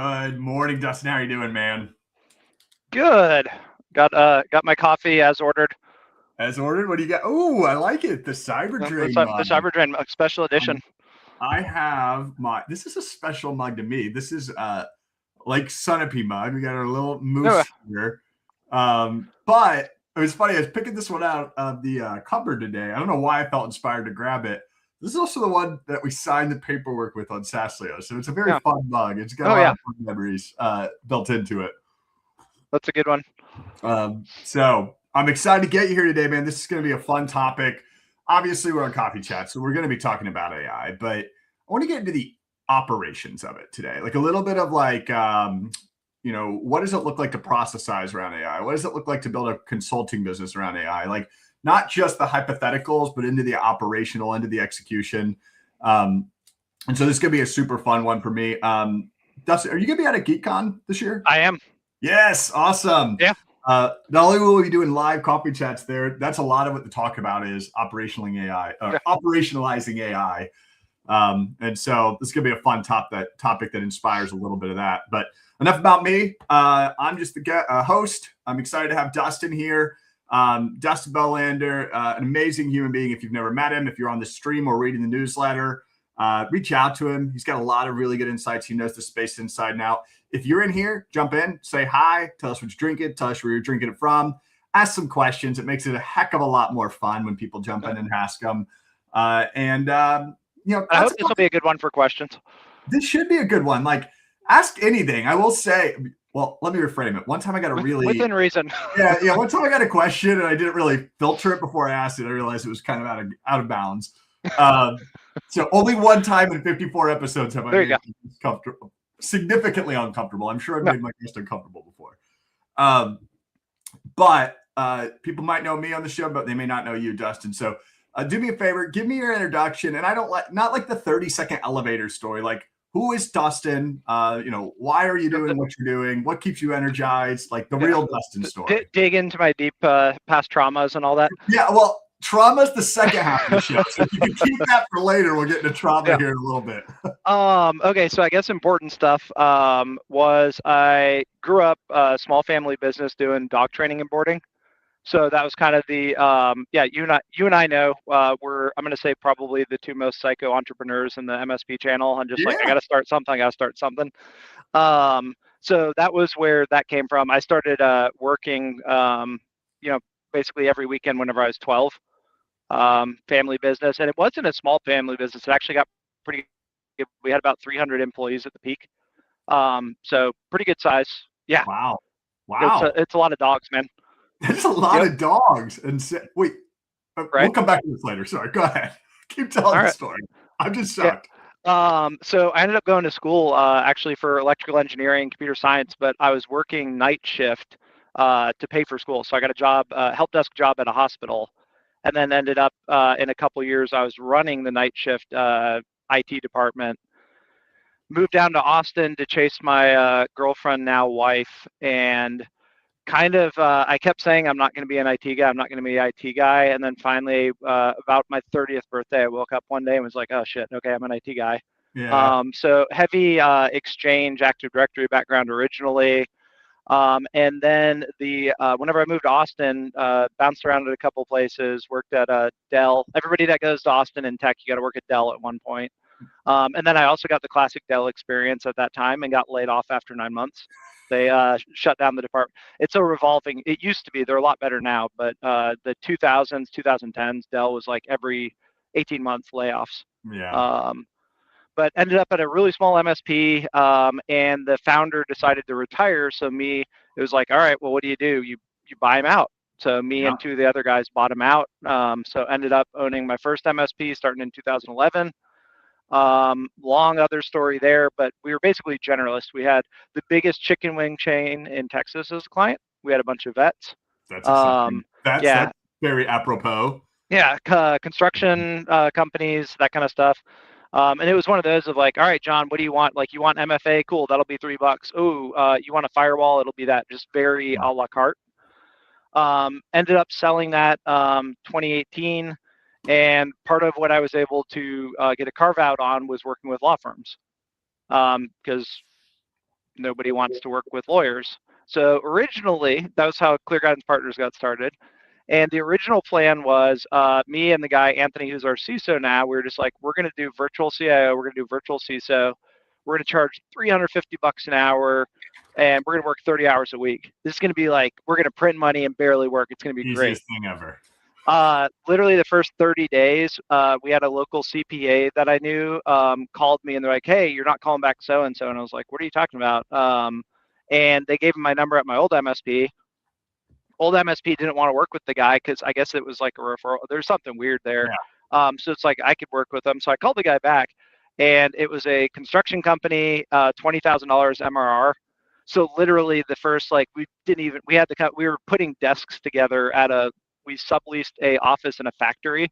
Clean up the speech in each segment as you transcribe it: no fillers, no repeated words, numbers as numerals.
Good morning, Dustin. How are you doing, man? Good. Got my coffee as ordered. As ordered, what do you got? Oh, I like it. The Cyber Drain The mug. Cyber Drain special edition. I have this is a special mug to me. This is like Sunapee mug. We got our little moose here. But it was funny. I was picking this one out of the cupboard today. I don't know why I felt inspired to grab it. This is also the one that we signed the paperwork with on Sasleo. So it's a very fun mug. It's got a lot of fun memories built into it. That's a good one. So I'm excited to get you here today, man. This is going to be a fun topic. Obviously, we're on Coffee Chat, so we're going to be talking about AI, but I want to get into the operations of it today. Like a little bit of like, what does it look like to processize around AI? What does it look like to build a consulting business around AI? Like not just the hypotheticals, but into the operational, into the execution. And so this is going to be a super fun one for me. Dustin, are you going to be at a GeekCon this year? I am. Yes, awesome. Yeah. Not only will we be doing live coffee chats there, that's a lot of what the talk about is operationalizing AI. And so this is going to be a fun topic that inspires a little bit of that. But enough about me. I'm just the host. I'm excited to have Dustin here. Dustin Bolander, an amazing human being. If you've never met him, if you're on the stream or reading the newsletter, reach out to him. He's got a lot of really good insights. He knows the space inside and out. If you're in here, jump in, say hi, tell us what you're drinking, tell us where you're drinking it from, ask some questions. It makes it a heck of a lot more fun when people jump in and ask them. I hope this will be a good one for questions. This should be a good one. Like, ask anything. I will say, well, let me reframe it. One time I got a really within reason. Yeah. One time I got a question and I didn't really filter it before I asked it. I realized it was kind of out of bounds. So only one time in 54 episodes have I made it comfortable. Significantly uncomfortable. I'm sure I've made my guest uncomfortable before. But people might know me on the show, but they may not know you, Dustin. So do me a favor, give me your introduction. And I don't not like the 30-second elevator story. Like, who is Dustin? Why are you doing what you're doing? What keeps you energized? Like the real Dustin story. Dig into my deep past traumas and all that. Yeah, well, trauma's the second half of the show. So if you can keep that for later, we'll get into trauma here in a little bit. Okay, so I guess important stuff was I grew up a small family business doing dog training and boarding. So that was kind of the you and I know we're, I'm going to say, probably the two most psycho entrepreneurs in the MSP channel. I'm just like, I got to start something. So that was where that came from. I started working basically every weekend whenever I was 12. Family business, and it wasn't a small family business. It actually got pretty good. We had about 300 employees at the peak. So pretty good size. Yeah. Wow. It's a lot of dogs, man. There's a lot of dogs. And wait, we'll come back to this later. Sorry, go ahead. Keep telling the story. I'm just shocked. So I ended up going to school actually for electrical engineering, computer science, but I was working night shift to pay for school. So I got a job, help desk job at a hospital, and then ended up in a couple of years I was running the night shift IT department. Moved down to Austin to chase my girlfriend, now wife, and kind of I kept saying I'm not going to be an IT guy. I'm not going to be an IT guy. And then finally, about my 30th birthday, I woke up one day and was like, oh shit, okay, I'm an IT guy. Yeah. So heavy Exchange, Active Directory background originally. And then whenever I moved to Austin, bounced around at a couple places, worked at Dell. Everybody that goes to Austin in tech, you got to work at Dell at one point. And then I also got the classic Dell experience at that time and got laid off after 9 months. They shut down the department. It used to be, they're a lot better now, but the 2000s, 2010s, Dell was like every 18 months layoffs. Yeah. But ended up at a really small MSP, and the founder decided to retire. So it was like, all right, well, what do? You buy him out. So me and two of the other guys bought him out. So ended up owning my first MSP starting in 2011. Long other story there, but we were basically generalists. We had the biggest chicken wing chain in Texas as a client. We had a bunch of vets. That's exciting. That's very apropos. Yeah, construction companies, that kind of stuff. And it was one of those of like, all right, John, what do you want? Like, you want MFA? Cool, that'll be $3. Oh, you want a firewall? It'll be that. Just very a la carte. Ended up selling that 2018. And part of what I was able to get a carve out on was working with law firms, because nobody wants to work with lawyers. So originally, that was how Clear Guidance Partners got started. And the original plan was me and the guy, Anthony, who's our CISO now, we were just like, we're going to do virtual CIO, we're going to do virtual CISO, we're going to charge $350 an hour, and we're going to work 30 hours a week. This is going to be like, we're going to print money and barely work. It's going to be Easiest great. thing ever. Literally the first 30 days, we had a local CPA that I knew called me, and they're like, hey, you're not calling back so-and-so. And I was like, what are you talking about? And they gave him my number at my old MSP. Old MSP didn't want to work with the guy because I guess it was like a referral. There's something weird there. Yeah. So it's like I could work with them. So I called the guy back, and it was a construction company, $20,000 MRR. So literally the first, like, we were putting desks together we subleased a office in a factory.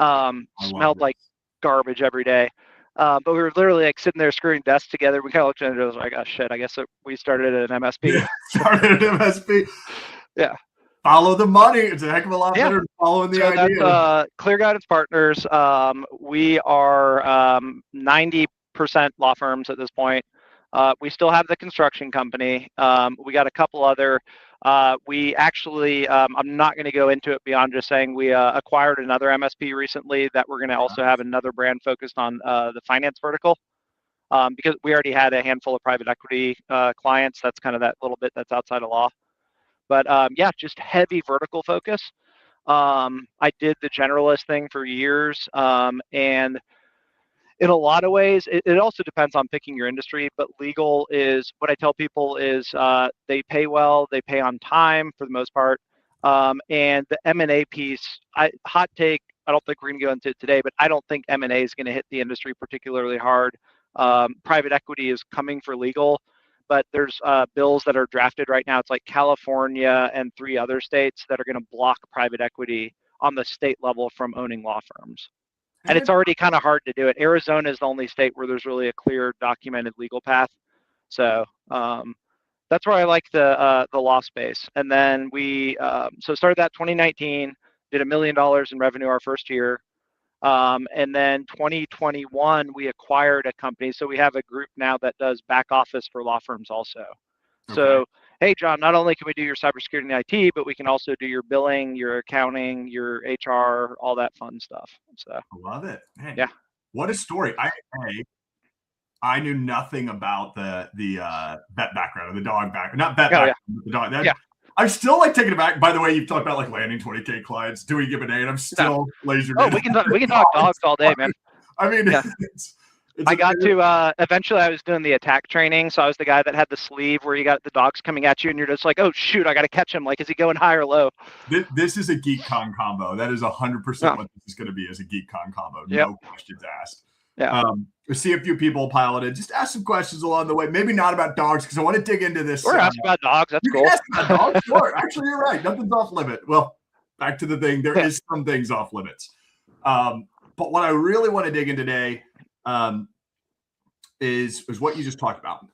Smelled like garbage every day. But we were literally like sitting there screwing desks together. We kind of looked at it and it was like, oh shit, I guess we started at an MSP. Yeah, started at an MSP. Yeah. Follow the money. It's a heck of a lot better than following the idea. That's Clear Guidance Partners. We are 90% law firms at this point. We still have the construction company. We got a couple other. We actually, I'm not going to go into it beyond just saying we acquired another MSP recently that we're going to also have another brand focused on the finance vertical. Because we already had a handful of private equity clients. That's kind of that little bit that's outside of law. But yeah, just heavy vertical focus. I did the generalist thing for years, and in a lot of ways, it also depends on picking your industry, but legal is, what I tell people is they pay well, they pay on time for the most part, and the M&A piece, hot take, I don't think we're going to go into it today, but I don't think M&A is going to hit the industry particularly hard. Private equity is coming for legal, but there's bills that are drafted right now. It's like California and 3 other states that are going to block private equity on the state level from owning law firms. And it's already kind of hard to do it. Arizona is the only state where there's really a clear documented legal path. So that's where I like the law space. And then we started that 2019, did $1 million in revenue our first year. And then 2021, we acquired a company. So we have a group now that does back office for law firms also. Okay. So, hey, John, not only can we do your cybersecurity and IT, but we can also do your billing, your accounting, your HR, all that fun stuff. So I love it. Man, yeah. What a story. I knew nothing about the vet background or the dog background. Not vet background, but the dog. I'm still like taken aback. By the way, you've talked about like landing 20K clients, doing give an A, and I'm still laser. Oh, we can talk dogs all day, man. I mean, I got to eventually I was doing the attack training, so I was the guy that had the sleeve where you got the dogs coming at you and you're just like, oh shoot, I got to catch him. Like, is he going high or low? This is a GeekCon combo. That is 100% what this is going to be, is a GeekCon combo. No questions asked. Yeah. We see a few people piloted. Just ask some questions along the way. Maybe not about dogs, because I want to dig into this. Or ask about dogs. That's cool. Ask about dogs. Sure. Actually, you're right. Nothing's off limit. Well, back to the thing. There is some things off limits. But what I really want to dig in today is what you just talked about.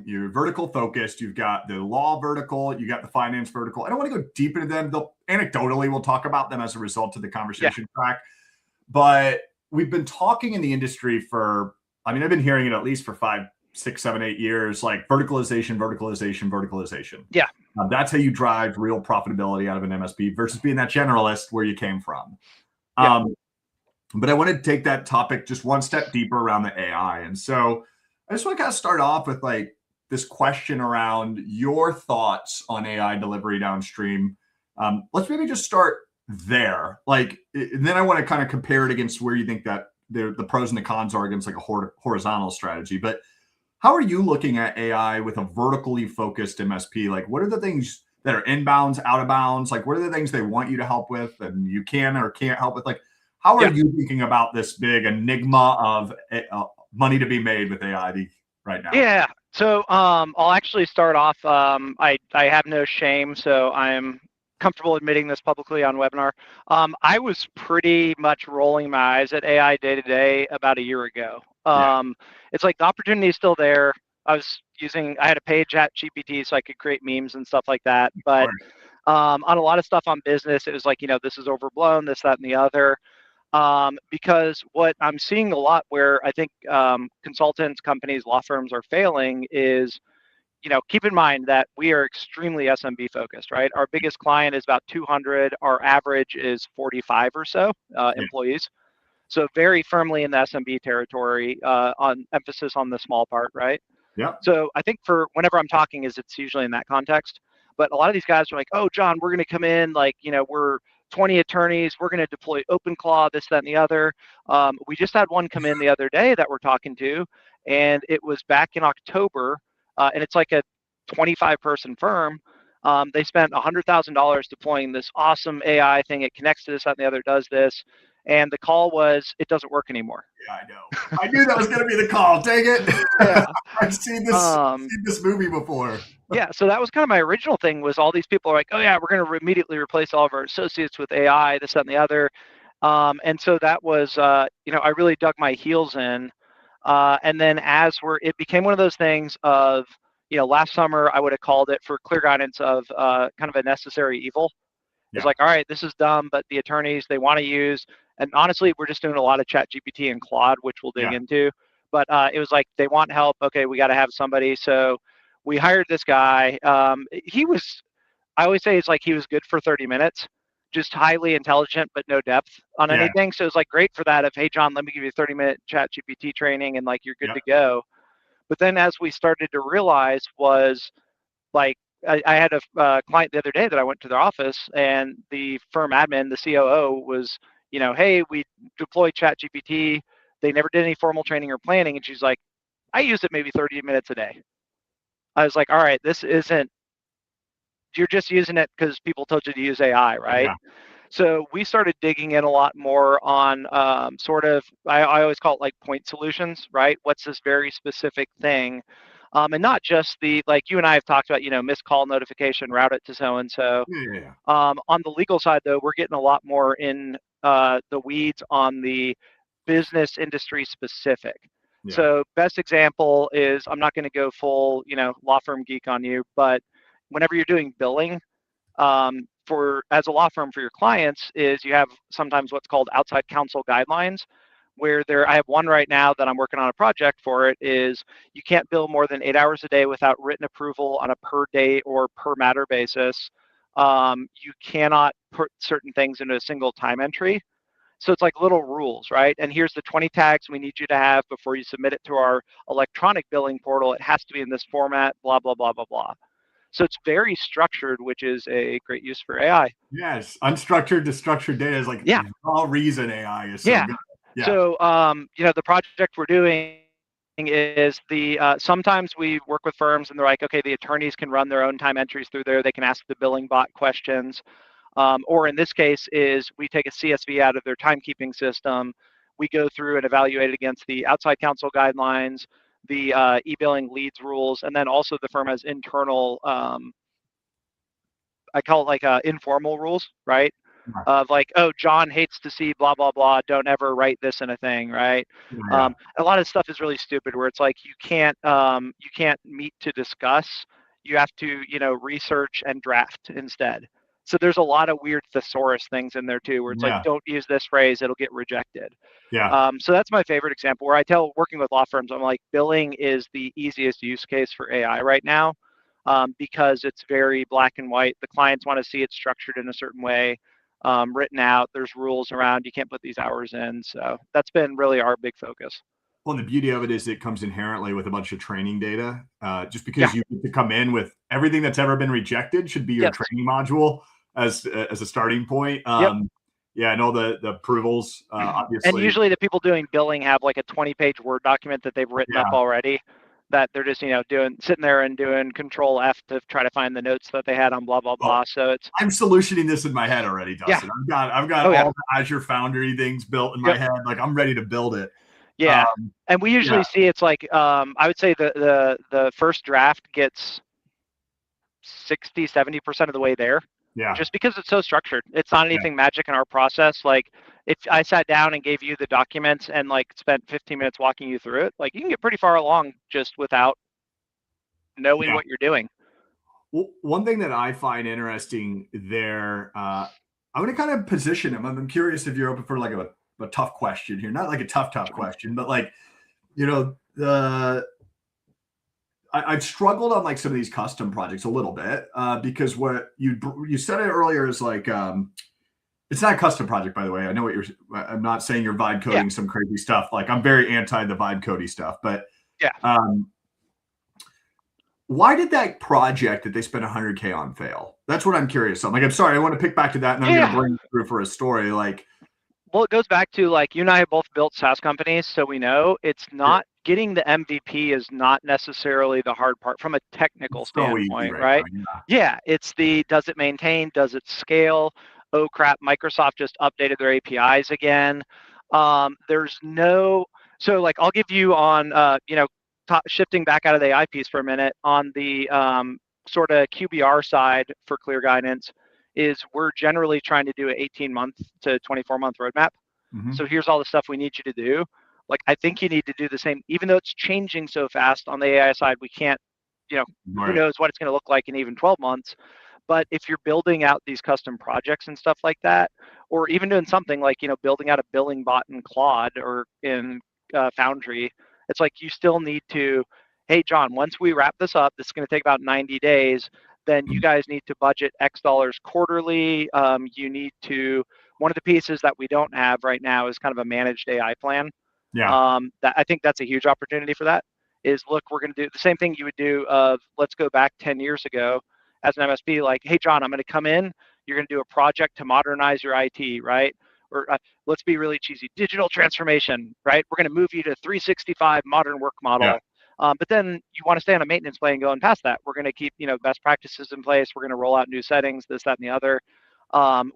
You're vertical focused. You've got the law vertical. You got the finance vertical. I don't want to go deep into them. Anecdotally, we'll talk about them as a result of the conversation track. But we've been talking in the industry for, I've been hearing it at least for 5, 6, 7, 8 years, like verticalization. Yeah. That's how you drive real profitability out of an MSP versus being that generalist where you came from. But I want to take that topic just one step deeper around the AI. And so I just want to kind of start off with like this question around your thoughts on AI delivery downstream. Let's maybe just start there. Like, and then I want to kind of compare it against where you think that the pros and the cons are against like a horizontal strategy. But how are you looking at AI with a vertically focused MSP? Like, what are the things that are inbounds, out of bounds? Like, what are the things they want you to help with and you can or can't help with? Like, how are you thinking about this big enigma of money to be made with AI right now? Yeah. So I'll actually start off. I have no shame, so I'm comfortable admitting this publicly on webinar. I was pretty much rolling my eyes at AI day to day about a year ago. It's like the opportunity is still there. I had a paid ChatGPT so I could create memes and stuff like that. But on a lot of stuff on business, it was like, this is overblown, this, that, and the other. Because what I'm seeing a lot where I think consultants, companies, law firms are failing is, keep in mind that we are extremely SMB focused, right? Our biggest client is about 200. Our average is 45 or so Yeah. employees. So very firmly in the SMB territory, on emphasis on the small part, right? Yeah. So I think for whenever I'm talking is it's usually in that context. But a lot of these guys are like, oh, John, we're going to come in like, we're 20 attorneys. We're going to deploy OpenClaw, this, that, and the other. We just had one come in the other day that we're talking to, and it was back in October, and it's like a 25-person firm. They spent $100,000 deploying this awesome AI thing. It connects to this, that, and the other, does this. And the call was, it doesn't work anymore. Yeah, I know. I knew that was going to be the call. Dang it. Yeah. I've seen this movie before. Yeah, so that was kind of my original thing was all these people are like, oh yeah, we're going to immediately replace all of our associates with AI, this, that, and the other. And so that was, I really dug my heels in. And then it became one of those things of, last summer I would have called it for clear guidance of kind of a necessary evil. It's like, all right, this is dumb, but the attorneys, they want to use, and honestly, we're just doing a lot of Chat GPT and Claude, which we'll dig into. But it was like, they want help. Okay, we got to have somebody. So we hired this guy. I always say it's like he was good for 30 minutes, just highly intelligent, but no depth on anything. So it's like great for that of, hey, John, let me give you a 30-minute Chat GPT training and like you're good to go. But then as we started to realize was like, I had a client the other day that I went to their office, and the firm admin, the COO, was, hey, we deployed ChatGPT. They never did any formal training or planning, and she's like, I use it maybe 30 minutes a day. I was like, all right, this isn't. You're just using it because people told you to use AI, right? Yeah. So we started digging in a lot more on sort of, I always call it like point solutions, right? What's this very specific thing? And not just like you and I have talked about, missed call notification, route it to so-and-so. Yeah. On the legal side, though, we're getting a lot more in the weeds on the business industry specific. Yeah. So best example is, I'm not going to go full, law firm geek on you, but whenever you're doing billing, as a law firm for your clients, is you have sometimes what's called outside counsel guidelines, where I have one right now that I'm working on a project for. It is, you can't bill more than 8 hours a day without written approval on a per day or per matter basis. You cannot put certain things into a single time entry. So it's like little rules, right? And here's the 20 tags we need you to have before you submit it to our electronic billing portal. It has to be in this format, blah, blah, blah, blah, blah. So it's very structured, which is a great use for AI. Yes, unstructured to structured data is like the reason AI is so good. Yeah. So the project we're doing is sometimes we work with firms and they're like, okay, the attorneys can run their own time entries through there. They can ask the billing bot questions. Or in this case is we take a CSV out of their timekeeping system. We go through and evaluate it against the outside counsel guidelines, the e-billing leads rules, and then also the firm has internal, I call it like informal rules, right? Of like, oh, John hates to see blah, blah, blah. Don't ever write this in a thing, right? A lot of stuff is really stupid where it's like you can't meet to discuss. You have to, research and draft instead. So there's a lot of weird thesaurus things in there too, where it's like, don't use this phrase, it'll get rejected. So that's my favorite example where I tell working with law firms, I'm like, billing is the easiest use case for AI right now, because it's very black and white. The clients want to see it structured in a certain way, written out. There's rules around, you can't put these hours in. So that's been really our big focus. Well, the beauty of it is it comes inherently with a bunch of training data. Just because you get to come in with everything that's ever been rejected should be your training module as a starting point. Yeah, and all the approvals, obviously. And usually the people doing billing have like a 20-page Word document that they've written up already, that they're just, sitting there and doing Control F to try to find the notes that they had on blah, blah, blah. So I'm solutioning this in my head already, Dustin. I've got all the Azure Foundry things built in my head. Like I'm ready to build it. Yeah. And we usually see it's like, I would say the first draft gets 60, 70% of the way there. Yeah. Just because it's so structured. It's not anything magic in our process. Like if I sat down and gave you the documents and like spent 15 minutes walking you through it, like you can get pretty far along just without knowing what you're doing. Well, one thing that I find interesting there, I'm going to kind of position him. I'm curious if you're open for like a a tough question here. Not like a tough question, but like, you know, I've struggled on like some of these custom projects a little bit because what you said it earlier is like, it's not a custom project, by the way. I know what I'm not saying you're vibe coding some crazy stuff. Like I'm very anti the vibe coding stuff, but why did that project that they spent $100K on fail? That's what I'm curious on. Like, I'm sorry, I want to pick back to that, and I'm going to bring it through for a story. Like, well, it goes back to like you and I have both built SaaS companies, so we know it's not getting the MVP is not necessarily the hard part from a technical standpoint, right? Yeah, it's the does it maintain, does it scale? Oh crap, Microsoft just updated their APIs again. There's no, so like I'll give you on shifting back out of the AI piece for a minute on the sort of QBR side for Clear Guidance is we're generally trying to do an 18-month to 24-month roadmap. So here's all the stuff we need you to do. Like, I think you need to do the same, even though it's changing so fast on the AI side, we can't, who knows what it's going to look like in even 12 months. But if you're building out these custom projects and stuff like that, or even doing something like, building out a billing bot in Claude or in Foundry, it's like you still need to, hey, John, once we wrap this up, this is going to take about 90 days, then you guys need to budget X dollars quarterly. You need to, one of the pieces that we don't have right now is kind of a managed AI plan. That I think that's a huge opportunity for that is, look, we're going to do the same thing you would do of, let's go back 10 years ago as an MSP, like, hey, John, I'm going to come in, you're going to do a project to modernize your IT, right? Or let's be really cheesy, digital transformation, right? We're going to move you to 365 modern work model. But then you want to stay on a maintenance plan going past that. We're going to keep, best practices in place. We're going to roll out new settings, this, that, and the other.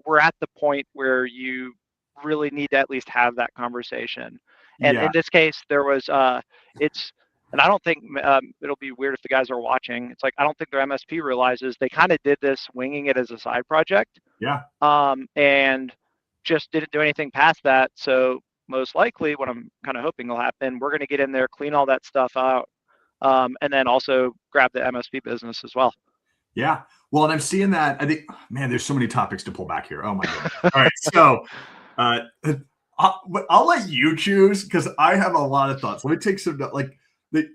We're at the point where you really need to at least have that conversation. And in this case, there was, and I don't think it'll be weird if the guys are watching. It's like, I don't think their MSP realizes they kind of did this winging it as a side project. And just didn't do anything past that. So most likely what I'm kind of hoping will happen, we're going to get in there, clean all that stuff out, and then also grab the MSP business as well. Yeah. Well, and I'm seeing that. I think, man, there's so many topics to pull back here. Oh my God. All right. So I'll let you choose because I have a lot of thoughts. Let me take some, like,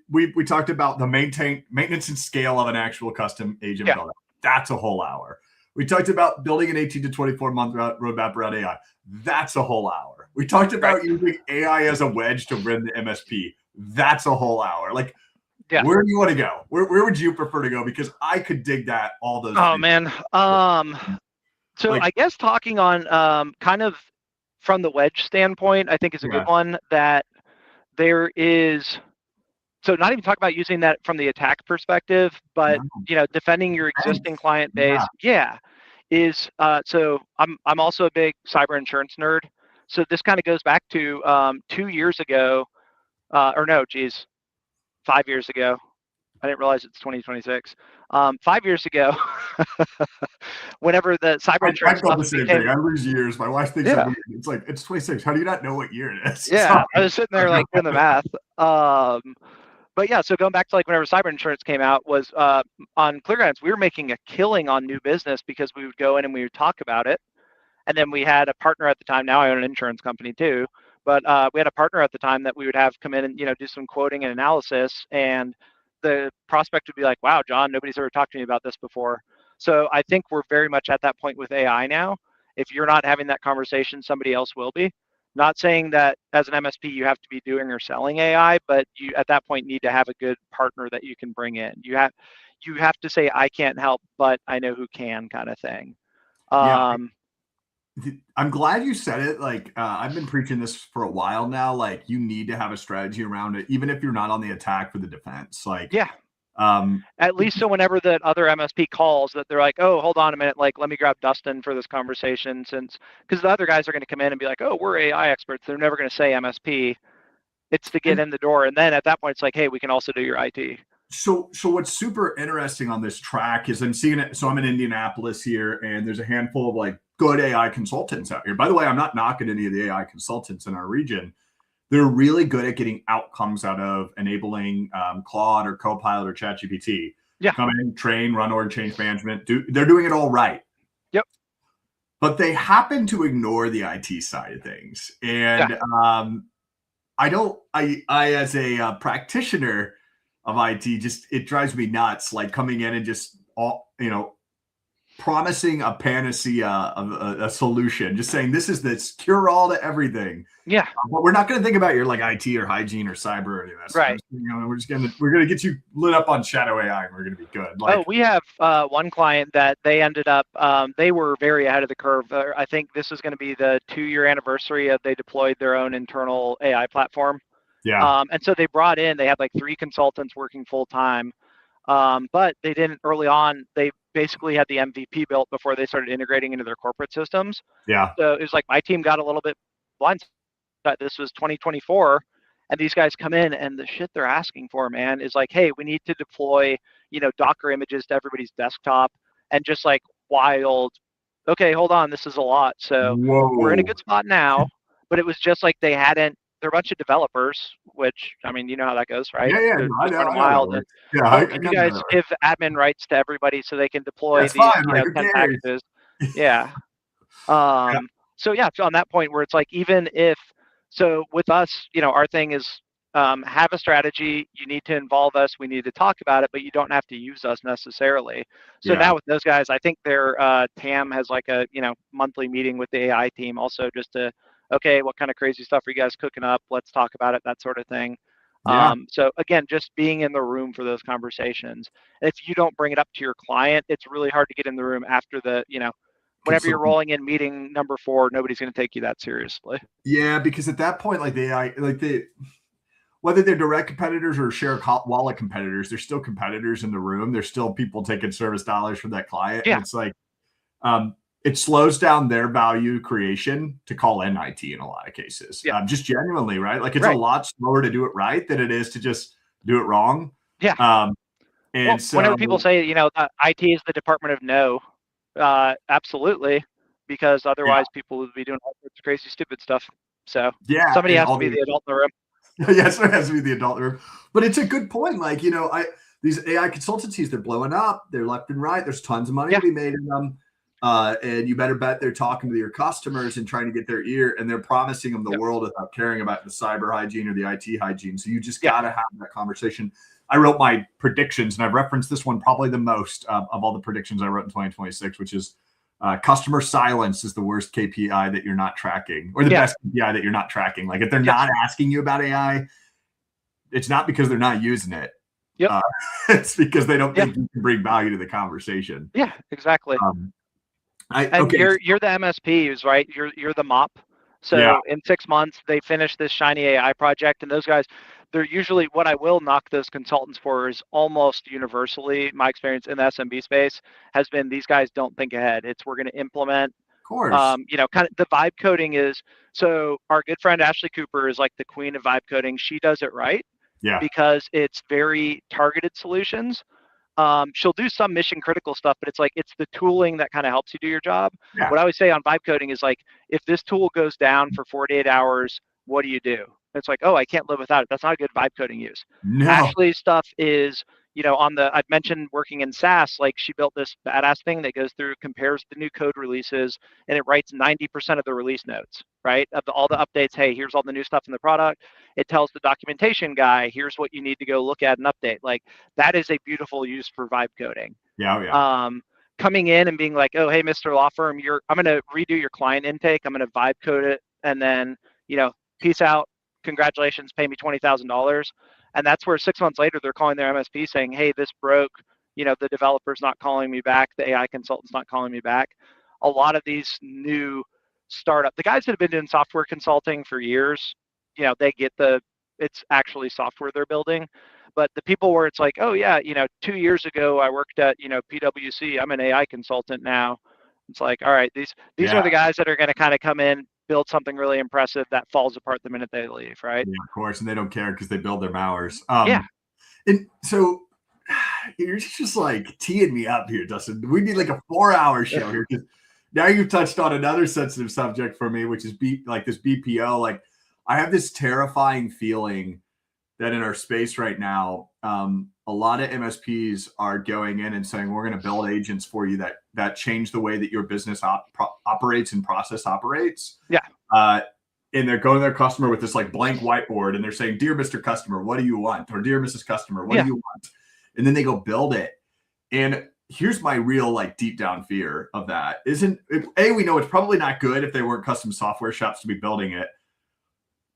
we talked about the maintenance and scale of an actual custom agent builder. That's a whole hour. We talked about building an 18 to 24 month roadmap around AI. That's a whole hour. We talked about using AI as a wedge to run the MSP. That's a whole hour. Like, where do you want to go? Where would you prefer to go? Because I could dig that all those. Oh man. So like, I guess talking on kind of from the wedge standpoint, I think is a good one. That there is. So not even talk about using that from the attack perspective, but defending your existing client base. Is so I'm also a big cyber insurance nerd. So this kind of goes back to 2 years ago, 5 years ago. I didn't realize it's 2026. 5 years ago, whenever the cyber insurance stuff became, I lose years. My wife thinks I'm weird. It's like, it's 26. How do you not know what year it is? I was sitting there like doing the math. But yeah, so going back to like whenever cyber insurance came out was on Clear Guidance, we were making a killing on new business because we would go in and we would talk about it. And then we had a partner at the time. Now I own an insurance company too. But we had a partner at the time that we would have come in and, do some quoting and analysis. And the prospect would be like, wow, John, nobody's ever talked to me about this before. So I think we're very much at that point with AI now. If you're not having that conversation, somebody else will be. Not saying that as an MSP you have to be doing or selling AI, but you at that point need to have a good partner that you can bring in. You have to say, I can't help, but I know who can, kind of thing. I'm glad you said it. Like, I've been preaching this for a while now. Like, you need to have a strategy around it, even if you're not on the attack for the defense. Like, at least so whenever that other MSP calls, that they're like, oh, hold on a minute, like, let me grab Dustin for this conversation, because the other guys are going to come in and be like, oh, we're AI experts. They're never going to say MSP. It's to get in the door, and then at that point, it's like, hey, we can also do your IT. So what's super interesting on this track is I'm seeing it. So I'm in Indianapolis here, and there's a handful of like good AI consultants out here. By the way, I'm not knocking any of the AI consultants in our region. They're really good at getting outcomes out of enabling Claude or Copilot or ChatGPT. Come in, train, run org change management. They're doing it all right. Yep. but they happen to ignore the IT side of things. And I as a practitioner of IT, just it drives me nuts. Like coming in and just promising a panacea of a solution, just saying this is the cure all to everything. Yeah. But we're not going to think about your like IT or hygiene or cyber or any of that Right. stuff. We're gonna get you lit up on shadow AI, and we're gonna be good. Like, we have one client that they ended up they were very ahead of the curve. I think this is going to be the 2-year anniversary of they deployed their own internal AI platform. yeah, And so they had like 3 consultants working full time. But they didn't early on. They basically had the MVP built before they started integrating into their corporate systems. yeah, So it was like my team got a little bit blindsided. This was 2024, and these guys come in, and the shit they're asking for, man, is like, hey, we need to deploy, Docker images to everybody's desktop, and just like wild. Okay, hold on, this is a lot. So we're in a whoa, good spot now, but it was just like they hadn't. They're a bunch of developers, which I mean, you know how that goes, right? yeah. They're No, just I running know that wild. works. Yeah, Oh, I can you kind of know guys that works. give admin rights to everybody so they can deploy That's these, fine. Like, who 10 cares? packages? Yeah. Yeah, So yeah, on that point where it's like, even if, so with us, our thing is have a strategy. You need to involve us. We need to talk about it, but you don't have to use us necessarily. So yeah, now with those guys, I think their TAM has like a, monthly meeting with the AI team also just to, okay, what kind of crazy stuff are you guys cooking up? Let's talk about it, that sort of thing. yeah. So again, just being in the room for those conversations. If you don't bring it up to your client, it's really hard to get in the room after the, whenever you're Consultant. rolling in meeting number 4, nobody's going to take you that seriously. Yeah, because at that point, like the AI, whether they're direct competitors or share wallet competitors, they're still competitors in the room. There's still people taking service dollars from that client, and Yeah. it's like it slows down their value creation to call in IT in a lot of cases. Yeah. Just genuinely, right? Like it's a Right. lot slower to do it right than it is to just do it wrong. Yeah. And Well, whenever so, people say, IT is the department of no, absolutely, because yeah, otherwise people would be doing all sorts of crazy, stupid stuff. So yeah, somebody and has to all be the the adult in the room. yes, it has to be the adult room. But it's a good point. Like, these AI consultancies, they're blowing up. They're left and right. There's tons of money Yeah. to be made in them. And you better bet they're talking to your customers and trying to get their ear, and they're promising them the Yep. world without caring about the cyber hygiene or the IT hygiene. So you just Yeah. got to have that conversation. I wrote my predictions, and I've referenced this one probably the most of all the predictions I wrote in 2026, which is customer silence is the worst KPI that you're not tracking, or the best KPI that you're not tracking. Like if they're not asking you about AI, it's not because they're not using it. Yep. It's because they don't think you can bring value to the conversation. Yeah, exactly. And you're the MSPs, right? You're the mop. So in 6 months, they finish this shiny AI project, and those guys, they're usually, what I will knock those consultants for is almost universally, my experience in the SMB space has been these guys don't think ahead. It's we're going to implement. Of course. Kind of the vibe coding is, so our good friend Ashley Cooper is like the queen of vibe coding. She does it right because it's very targeted solutions. She'll do some mission critical stuff, but it's the tooling that kind of helps you do your job. Yeah. What I always say on vibe coding is like, if this tool goes down for 48 hours, what do you do? It's like, oh, I can't live without it. That's not a good vibe coding use. No. Ashley's stuff is, I've mentioned working in SaaS, like she built this badass thing that goes through, compares the new code releases, and it writes 90% of the release notes, right? Of all the updates, hey, here's all the new stuff in the product. It tells the documentation guy, here's what you need to go look at and update. Like that is a beautiful use for vibe coding. Yeah. Coming in and being like, oh, hey, Mr. Law Firm, I'm going to redo your client intake. I'm going to vibe code it, and then, peace out. Congratulations, pay me $20,000. And that's where 6 months later, they're calling their MSP saying, hey, this broke. The developer's not calling me back. The AI consultant's not calling me back. A lot of these new startup, the guys that have been doing software consulting for years, they get it's actually software they're building. But the people where it's like, oh yeah, 2 years ago I worked at, PwC. I'm an AI consultant now. It's like, all right, these are the guys that are going to kind of come in, build something really impressive that falls apart the minute they leave, right? Yeah, of course, and they don't care because they build their malwares. And so you're just like teeing me up here, Dustin. We need like a 4-hour show here because now you've touched on another sensitive subject for me, which is this BPO. Like I have this terrifying feeling that in our space right now, a lot of MSPs are going in and saying, we're going to build agents for you that change the way that your business operates and process operates. Yeah. And they're going to their customer with this like blank whiteboard and they're saying, dear Mr. Customer, what do you want? Or dear Mrs. Customer, what do you want? And then they go build it. And here's my real like deep down fear of that. We know it's probably not good if they weren't custom software shops to be building it.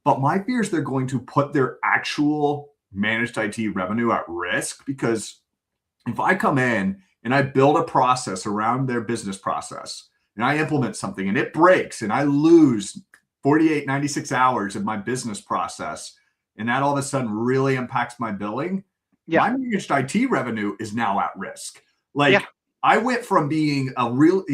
But my fear is they're going to put their actual managed IT revenue at risk, because if I come in and I build a process around their business process and I implement something and it breaks and I lose 48, 96 hours of my business process, and that all of a sudden really impacts my billing, my managed IT revenue is now at risk. I went from being a real,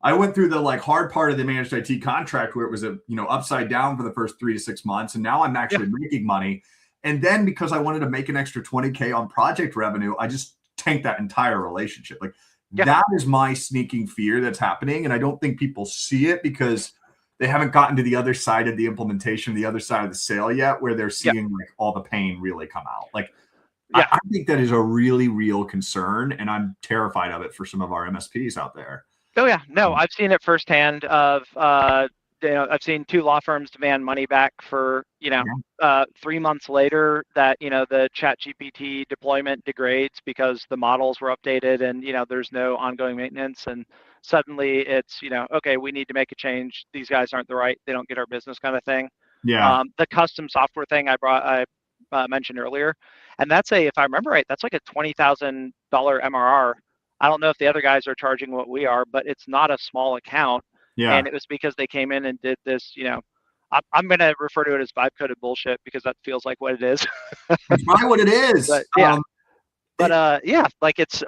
I went through the like hard part of the managed IT contract where it was upside down for the first 3 to 6 months. And now I'm actually making money. And then because I wanted to make an extra 20K on project revenue, I just tanked that entire relationship. That is my sneaking fear that's happening. And I don't think people see it because they haven't gotten to the other side of the implementation, the other side of the sale yet, where they're seeing like all the pain really come out. I think that is a really real concern, and I'm terrified of it for some of our MSPs out there. Oh yeah, no, I've seen it firsthand. I've seen 2 law firms demand money back for 3 months later that the ChatGPT deployment degrades because the models were updated and there's no ongoing maintenance, and suddenly it's okay, we need to make a change. These guys aren't they don't get our business, kind of thing. Yeah. The custom software thing I mentioned earlier, and if I remember right, that's like a $20,000 MRR. I don't know if the other guys are charging what we are, but it's not a small account. Yeah. And it was because they came in and did this, I'm going to refer to it as vibe coded bullshit because that feels like what it is. It's probably what it is. But it's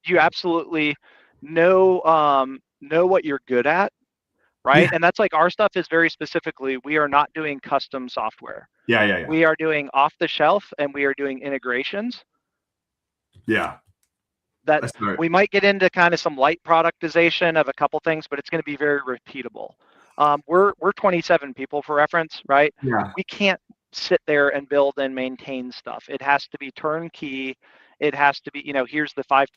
you absolutely know what you're good at, right? And that's like our stuff is very specifically, we are not doing custom software. Yeah. We are doing off the shelf and we are doing integrations. Yeah. That we might get into kind of some light productization of a couple things, but it's going to be very repeatable. We're 27 people for reference, right? Yeah. We can't sit there and build and maintain stuff. It has to be turnkey. It has to be, here's the 5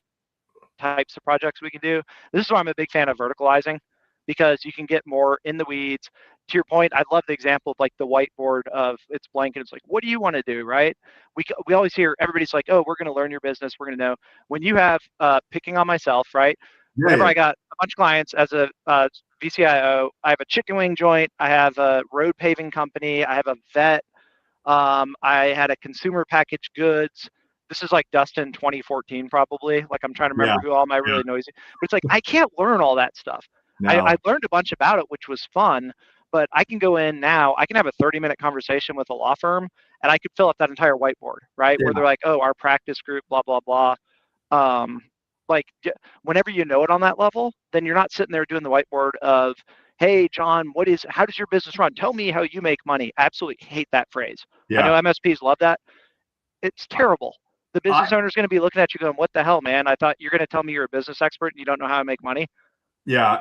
types of projects we can do. This is why I'm a big fan of verticalizing, because you can get more in the weeds. To your point, I love the example of like the whiteboard of it's blank and it's like, what do you want to do, right? We always hear everybody's like, oh, we're going to learn your business. We're going to know. When you have, picking on myself, right? Whenever I got a bunch of clients as a VCIO, I have a chicken wing joint. I have a road paving company. I have a vet. I had a consumer packaged goods. This is like Dustin 2014 probably. Like I'm trying to remember who all my really noisy. But it's like I can't learn all that stuff. No. I learned a bunch about it, which was fun. But I can go in now, I can have a 30-minute conversation with a law firm, and I could fill up that entire whiteboard, right? Where they're like, oh, our practice group, blah, blah, blah. Whenever you know it on that level, then you're not sitting there doing the whiteboard of, hey, John, how does your business run? Tell me how you make money. I absolutely hate that phrase. Yeah. I know MSPs love that. It's terrible. The business owner's going to be looking at you going, what the hell, man? I thought you're going to tell me you're a business expert and you don't know how to make money. Yeah,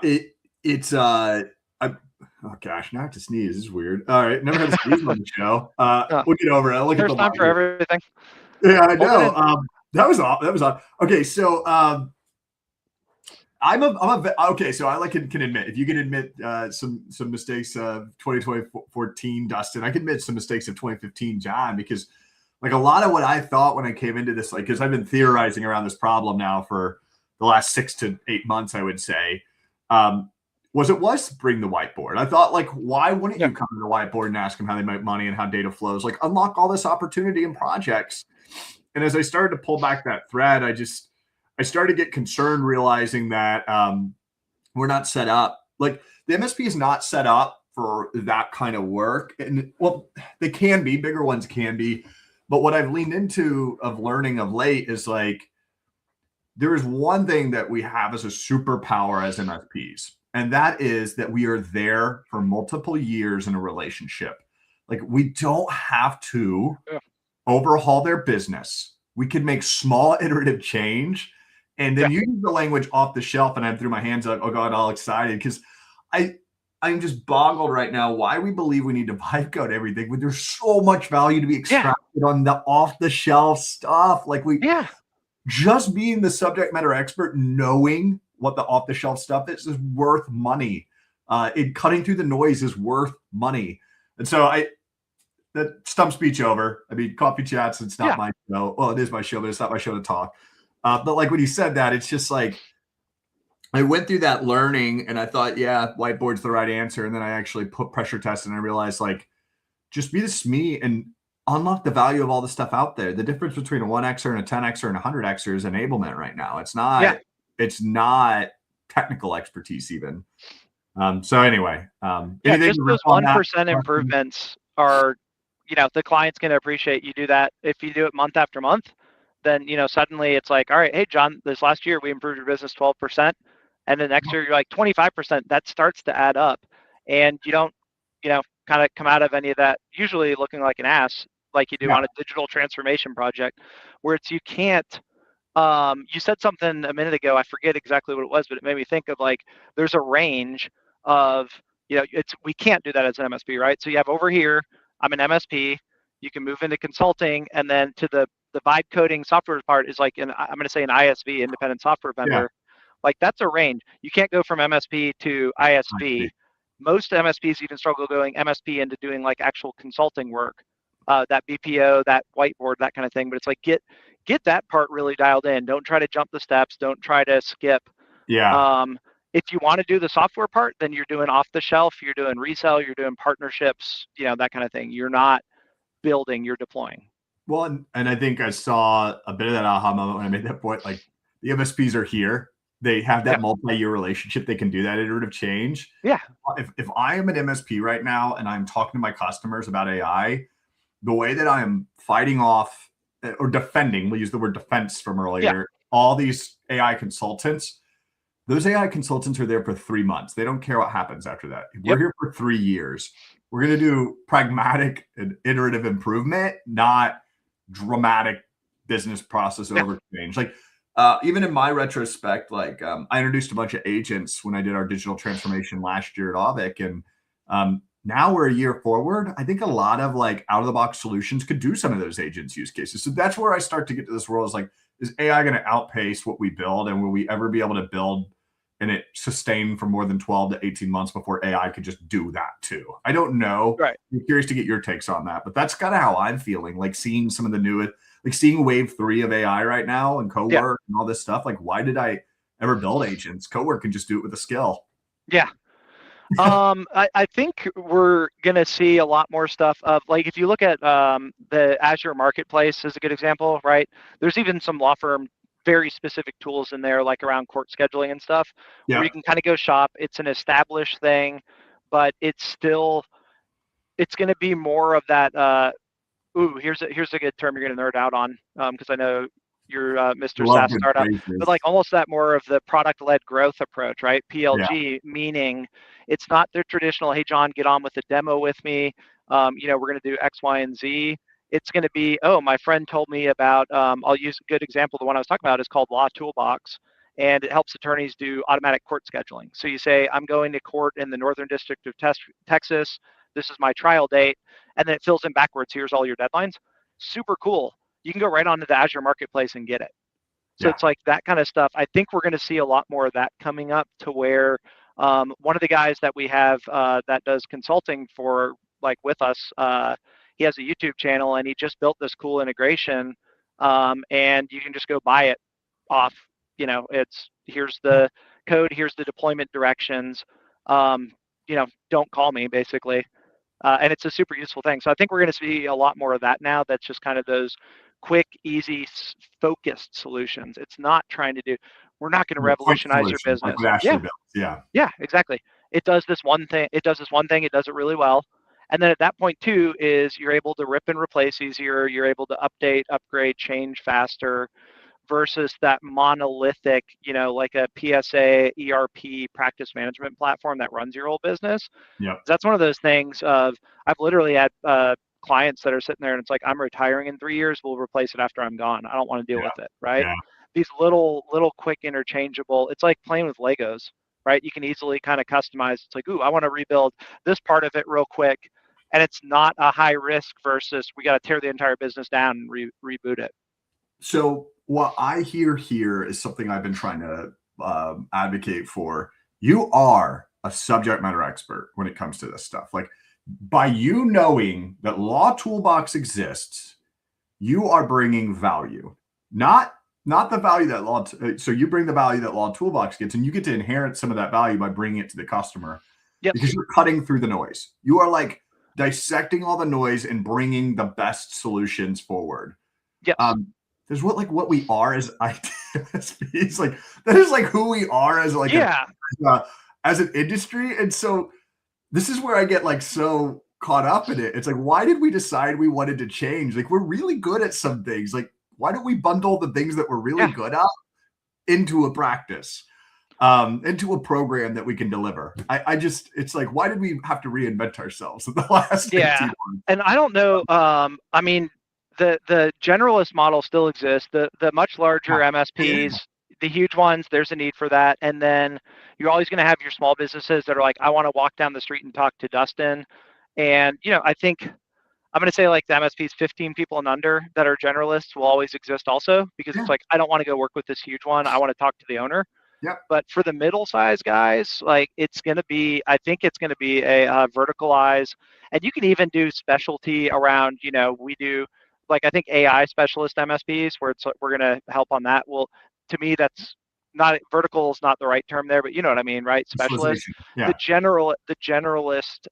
oh gosh, now I have to sneeze. This is weird. All right, never had to sneeze on the show. We'll get over it. There's time for everything. Yeah, I know. That was odd. Okay, so so I can admit, if you can admit some mistakes of 2014, Dustin, I can admit some mistakes of 2015, John, because like a lot of what I thought when I came into this, like, because I've been theorizing around this problem now for the last 6 to 8 months, I would say, was bring the whiteboard. I thought, like, why wouldn't you come to the whiteboard and ask them how they make money and how data flows? Like, unlock all this opportunity in projects. And as I started to pull back that thread, I started to get concerned, realizing that we're not set up. Like, the MSP is not set up for that kind of work. And, well, they can be. Bigger ones can be. But what I've leaned into of learning of late is, like, there is one thing that we have as a superpower as MSPs. And that is that we are there for multiple years in a relationship. Like, we don't have to overhaul their business. We can make small iterative change. And then you use the language off the shelf, and I threw my hands up, oh God, all excited. Because I'm just boggled right now why we believe we need to vibe code everything when there's so much value to be Yeah. extracted on the off the shelf stuff. Like Yeah. just being the subject matter expert, knowing what the off the shelf stuff is worth money. It cutting through the noise is worth money. And so that stump speech over. I mean, coffee chats, it's not Yeah. my show. Well, it is my show, but it's not my show to talk. But like when you said that, it's just like I went through that learning and I thought, yeah, whiteboard's the right answer. And then I actually put pressure test and I realized like just be this me and unlock the value of all the stuff out there. The difference between a 1Xer and a 10Xer and a 100Xer is enablement right now. It's not technical expertise even. So anyway, anything just to those riff on that? 1% improvements are, the client's going to appreciate you do that. If you do it month after month, then, suddenly it's like, all right, hey, John, this last year we improved your business 12%. And then next year you're like 25%. That starts to add up. And you don't, kind of come out of any of that usually looking like an ass like you do on a digital transformation project where you can't. You said something a minute ago, I forget exactly what it was, but it made me think of like there's a range of, we can't do that as an MSP, right? So you have over here, I'm an MSP, you can move into consulting, and then to the vibe coding software part is like I'm going to say an ISV, independent software vendor. Like that's a range. You can't go from MSP to ISV. Most MSPs even struggle going MSP into doing like actual consulting work, that BPO, that whiteboard, that kind of thing. But it's like get that part really dialed in. Don't try to jump the steps. Don't try to skip. If you want to do the software part, then you're doing off the shelf, you're doing resell, you're doing partnerships, that kind of thing. You're not building, you're deploying. Well, and I think I saw a bit of that aha moment when I made that point. Like the MSPs are here. They have that multi-year relationship. They can do that iterative change. Yeah. If I am an MSP right now and I'm talking to my customers about AI, the way that I am fighting off or defending, we'll use the word defense from earlier, all these AI consultants, those AI consultants are there for 3 months. They don't care what happens after that. We're here for 3 years. We're going to do pragmatic and iterative improvement, not dramatic business process overchange. Like even in my retrospect, like I introduced a bunch of agents when I did our digital transformation last year at Avic, and now we're a year forward. I think a lot of like out of the box solutions could do some of those agents use cases. So that's where I start to get to this world is like, is AI going to outpace what we build? And will we ever be able to build and it sustain for more than 12 to 18 months before AI could just do that too? I don't know. Right. I'm curious to get your takes on that, but that's kind of how I'm feeling, like seeing some of the new, like seeing wave 3 of AI right now and co-work and all this stuff. Like, why did I ever build agents? Co-work can just do it with a skill. Yeah. I think we're going to see a lot more stuff of like, if you look at the Azure Marketplace is a good example, right? There's even some law firm, very specific tools in there, like around court scheduling and stuff, where you can kind of go shop. It's an established thing, but it's going to be more of that. Here's a good term you're going to nerd out on, because I know you're Mr. SaaS startup, but like almost that more of the product-led growth approach, right? PLG, meaning it's not the traditional, hey, John, get on with the demo with me. We're going to do X, Y, and Z. It's going to be, oh, my friend told me about, I'll use a good example. The one I was talking about is called Law Toolbox, and it helps attorneys do automatic court scheduling. So you say, I'm going to court in the Northern District of Texas. This is my trial date. And then it fills in backwards. Here's all your deadlines. Super cool. You can go right onto the Azure Marketplace and get it. So it's like that kind of stuff. I think we're going to see a lot more of that coming up to where one of the guys that we have that does consulting for like with us, he has a YouTube channel and he just built this cool integration, and you can just go buy it off. Here's the code, here's the deployment directions. Don't call me basically. And it's a super useful thing. So I think we're going to see a lot more of that now. That's just kind of those quick, easy, focused solutions. It's not trying to do, we're not going to revolutionize your business. Yeah, exactly. It does this one thing. It does it really well. And then at that point too, is you're able to rip and replace easier. You're able to update, upgrade, change faster versus that monolithic, like a PSA, ERP practice management platform that runs your whole business. That's one of those things of, I've literally had clients that are sitting there and it's like, I'm retiring in 3 years. We'll replace it after I'm gone. I don't want to deal with it. Right. These little quick interchangeable, it's like playing with Legos. right? You can easily kind of customize. It's like, ooh, I want to rebuild this part of it real quick. And it's not a high risk versus we got to tear the entire business down and reboot it. So what I hear here is something I've been trying to advocate for. You are a subject matter expert when it comes to this stuff. Like by you knowing that Law Toolbox exists, you are bringing value, not the value that Law. So you bring the value that Law Toolbox gets, and you get to inherit some of that value by bringing it to the customer. Yep. Because you're cutting through the noise. You are like dissecting all the noise and bringing the best solutions forward. Yes. There's what we are as ITSPs. Like that is like who we are as like as an industry. And so this is where I get like so caught up in it. It's like, why did we decide we wanted to change? Like we're really good at some things. Like why don't we bundle the things that we're really good at into a practice, into a program that we can deliver? I just, it's like, why did we have to reinvent ourselves in the last 18 months? And I don't know. I mean, the generalist model still exists. The much larger MSPs, the huge ones, there's a need for that. And then you're always going to have your small businesses that are like, I want to walk down the street and talk to Dustin. And, I think I'm going to say like the MSPs 15 people and under that are generalists will always exist also, because it's like, I don't want to go work with this huge one. I want to talk to the owner. Yep. But for the middle-sized guys, like I think it's going to be a verticalize, and you can even do specialty around, we do, like I think AI specialist MSPs where we're going to help on that. Well, to me, that's not, vertical is not the right term there, but you know what I mean, right? Specialist. Yeah. The generalist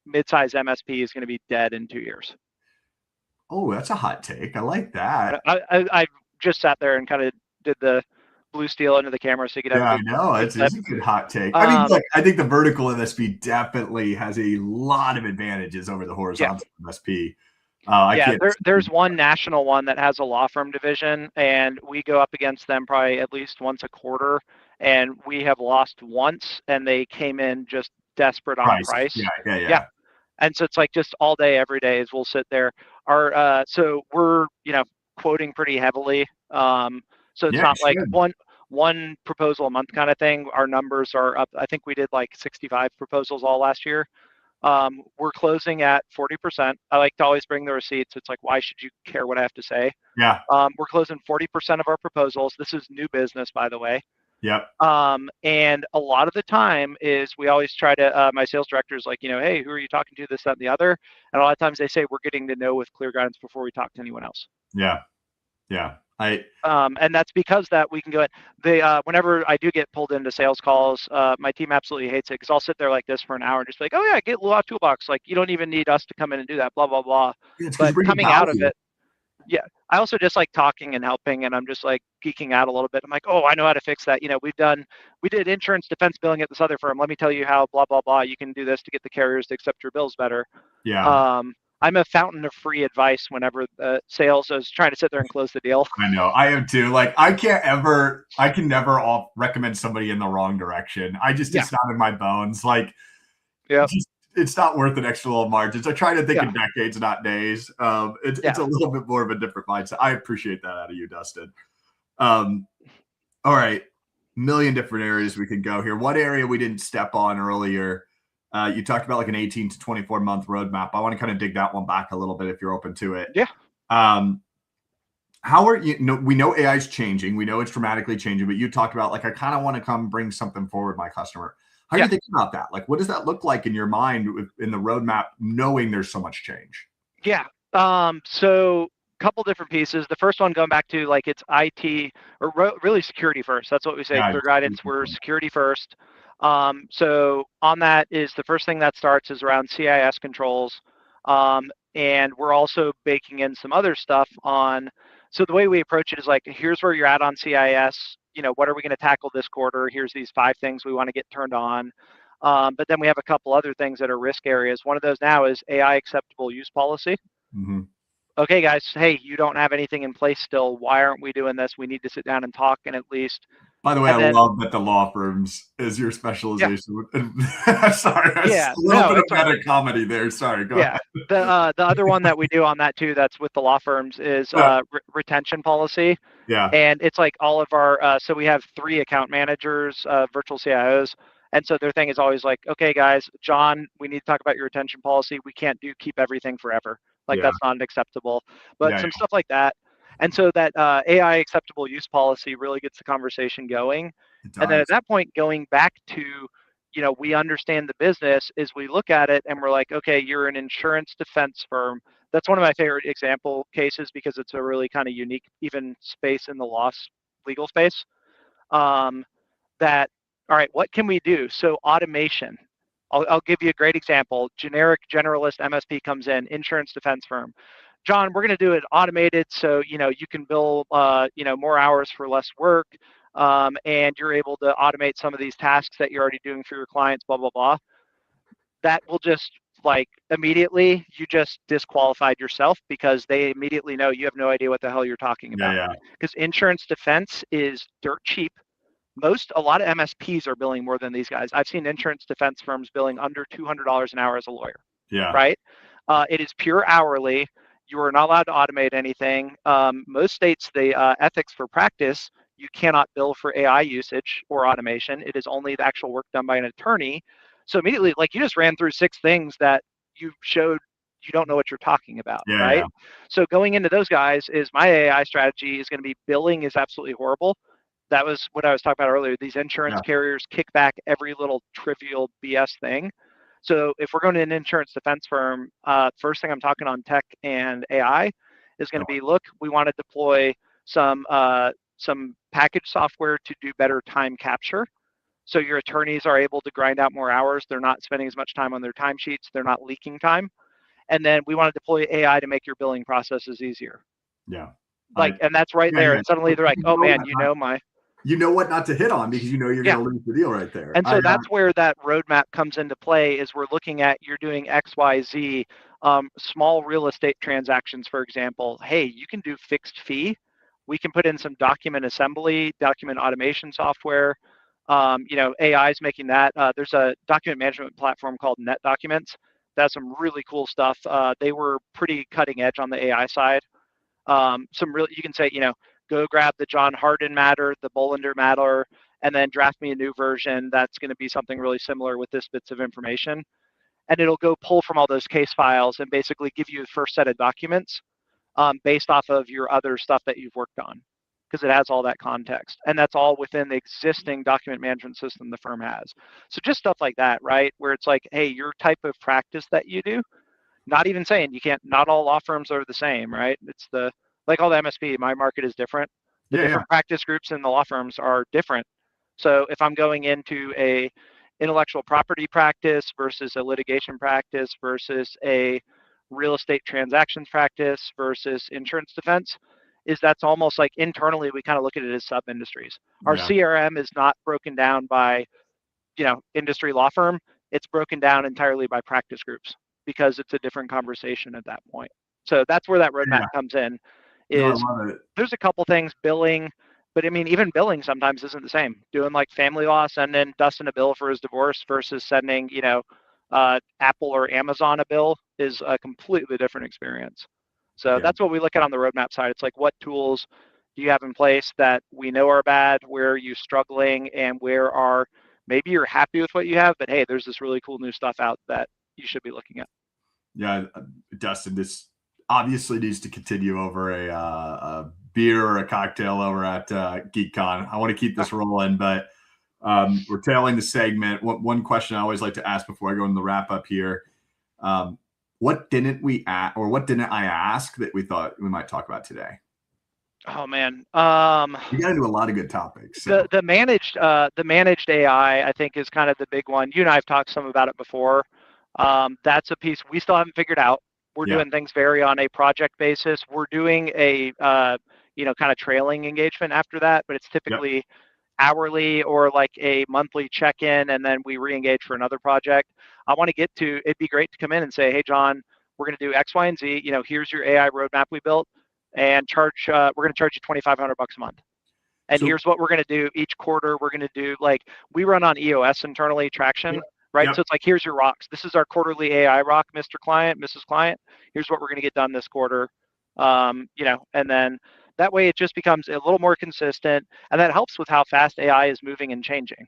mid-size MSP is going to be dead in 2 years. Oh, that's a hot take. I like that. I just sat there and kind of did the blue steel into the camera so you could have I know it's a good hot take. I mean, look, I think the vertical MSP definitely has a lot of advantages over the horizontal MSP. There's one national one that has a law firm division, and we go up against them probably at least once a quarter, and we have lost once, and they came in just desperate on price. Yeah. And so it's like just all day, every day is we'll sit there. So we're quoting pretty heavily. So it's not like one proposal a month kind of thing. Our numbers are up. I think we did like 65 proposals all last year. We're closing at 40%. I like to always bring the receipts. It's like, why should you care what I have to say? Yeah. We're closing 40% of our proposals. This is new business, by the way. Yep. And a lot of the time is we always try to, my sales director is like, hey, who are you talking to, this, that, and the other? And a lot of times they say we're getting to know with clear guidance before we talk to anyone else. Yeah. And that's because that we can go whenever I do get pulled into sales calls, my team absolutely hates it because I'll sit there like this for an hour and just be like, oh yeah, get Law Toolbox. Like you don't even need us to come in and do that, blah, blah, blah. But coming out of it, I also just like talking and helping, and I'm just like geeking out a little bit. I'm like, oh, I know how to fix that. We did insurance defense billing at this other firm. Let me tell you how blah, blah, blah. You can do this to get the carriers to accept your bills better. Yeah. I'm a fountain of free advice whenever sales is trying to sit there and close the deal. I know, I am too. Like I can never recommend somebody in the wrong direction. It's not in my bones. Like, it's not worth an extra little margins. I try to think in decades, not days. It's a little bit more of a different mindset. I appreciate that out of you, Dustin. All right, million different areas we can go here. One area we didn't step on earlier. You talked about like an 18 to 24 month roadmap. I want to kind of dig that one back a little bit if you're open to it. Yeah. How are we know AI is changing. We know it's dramatically changing, but you talked about like, I kind of want to come bring something forward, my customer. How do you think about that? Like, what does that look like in your mind in the roadmap, knowing there's so much change? Yeah. So a couple different pieces. The first one going back to like it's IT or really security first. That's what we say. Clear guidance. We're security first. So on that is the first thing that starts is around CIS controls. And we're also baking in some other stuff on. So the way we approach it is like, here's where you're at on CIS. What are we going to tackle this quarter? Here's these 5 things we want to get turned on. But then we have a couple other things that are risk areas. One of those now is AI acceptable use policy. Mm-hmm. Okay, guys, hey, you don't have anything in place still. Why aren't we doing this? We need to sit down and talk and at least. By the way, I love that the law firms is your specialization. Yeah. Sorry, a little bit of meta comedy there. Sorry, go ahead. The other one that we do on that too, that's with the law firms, is retention policy. Yeah. And it's like all of our, so we have 3 account managers, virtual CIOs. And so their thing is always like, okay, guys, John, we need to talk about your retention policy. We can't keep everything forever. Like Yeah. that's not acceptable. But Yeah. some stuff like that. And so that AI acceptable use policy really gets the conversation going. It And then at does. that point, going back to, we understand the business is we look at it and we're like, okay, you're an insurance defense firm. That's one of my favorite example cases because it's a really kind of unique, even space in the legal space. Um, that, all right, what can we do? So automation. I'll give you a great example. Generic generalist MSP comes in, insurance defense firm. John, we're going to do it automated so you can bill more hours for less work, and you're able to automate some of these tasks that you're already doing for your clients. Blah blah blah. That will just like immediately you just disqualified yourself because they immediately know you have no idea what the hell you're talking Yeah. about. Yeah. Because insurance defense is dirt cheap. A lot of MSPs are billing more than these guys. I've seen insurance defense firms billing under $200 an hour as a lawyer, Yeah. right? It is pure hourly. You are not allowed to automate anything. Most states, the ethics for practice, you cannot bill for AI usage or automation. It is only the actual work done by an attorney. So immediately, like you just ran through 6 things that you showed you don't know what you're talking about, Yeah. right? Yeah. So going into those guys is my AI strategy is going to be billing is absolutely horrible. That was what I was talking about earlier. These insurance Yeah. carriers kick back every little trivial BS thing. So if we're going to an insurance defense firm, first thing I'm talking on tech and AI is going to be, look, we want to deploy some package software to do better time capture. So your attorneys are able to grind out more hours. They're not spending as much time on their timesheets. They're not leaking time. And then we want to deploy AI to make your billing processes easier. Yeah. Like, and that's right Yeah. there. Yeah. And suddenly they're like, oh man, my You know what not to hit on because you know you're yeah. going to lose the deal right there. And so that's where that roadmap comes into play is we're looking at you're doing X, Y, Z, small real estate transactions, for example. Hey, you can do fixed fee. We can put in some document assembly, document automation software. AI is making that. There's a document management platform called Net Documents. That's some really cool stuff. They were pretty cutting edge on the AI side. You can say, go grab the John Harden matter, the Bolander matter, and then draft me a new version that's going to be something really similar with this bits of information. And it'll go pull from all those case files and basically give you the first set of documents based off of your other stuff that you've worked on because it has all that context. And that's all within the existing document management system the firm has. So just stuff like that, right? Where it's like, hey, your type of practice that you do, not even saying you can't, not all law firms are the same, right? It's like all the MSP, my market is different. The Yeah. different practice groups in the law firms are different. So if I'm going into a intellectual property practice versus a litigation practice versus a real estate transactions practice versus insurance defense, that's almost like internally we kind of look at it as sub industries. Our Yeah. CRM is not broken down by industry law firm. It's broken down entirely by practice groups because it's a different conversation at that point. So that's where that roadmap Yeah. comes in. No, I Is love it. there's a couple things billing, but I mean even billing sometimes isn't the same. Doing like family law, sending Dustin a bill for his divorce versus sending Apple or Amazon a bill is a completely different experience. So Yeah. that's what we look at on the roadmap side. It's like what tools do you have in place that we know are bad, where are you struggling, and where are maybe you're happy with what you have, but hey, there's this really cool new stuff out that you should be looking at. Yeah, Dustin, this obviously needs to continue over a beer or a cocktail over at GeekCon. I want to keep this rolling, but we're tailing the segment. One question I always like to ask before I go into the wrap up here: what didn't we ask, or what didn't I ask that we thought we might talk about today? Oh man, You got into a lot of good topics. So. the managed AI I think is kind of the big one. You and I have talked some about it before. That's a piece we still haven't figured out. We're doing things very on a project basis. We're doing a kind of trailing engagement after that, but it's typically hourly or like a monthly check-in, and then we re-engage for another project. I want to get to. It'd be great to come in and say, hey John, we're going to do X, Y, and Z. Here's your AI roadmap we built, and we're going to charge you $2,500 a month. And here's what we're going to do each quarter. We're going to do we run on EOS internally traction, right? So it's like, here's your rocks. This is our quarterly AI rock, Mr. Client, Mrs. Client. Here's what we're going to get done this quarter. And then That way it just becomes a little more consistent, and that helps with how fast AI is moving and changing,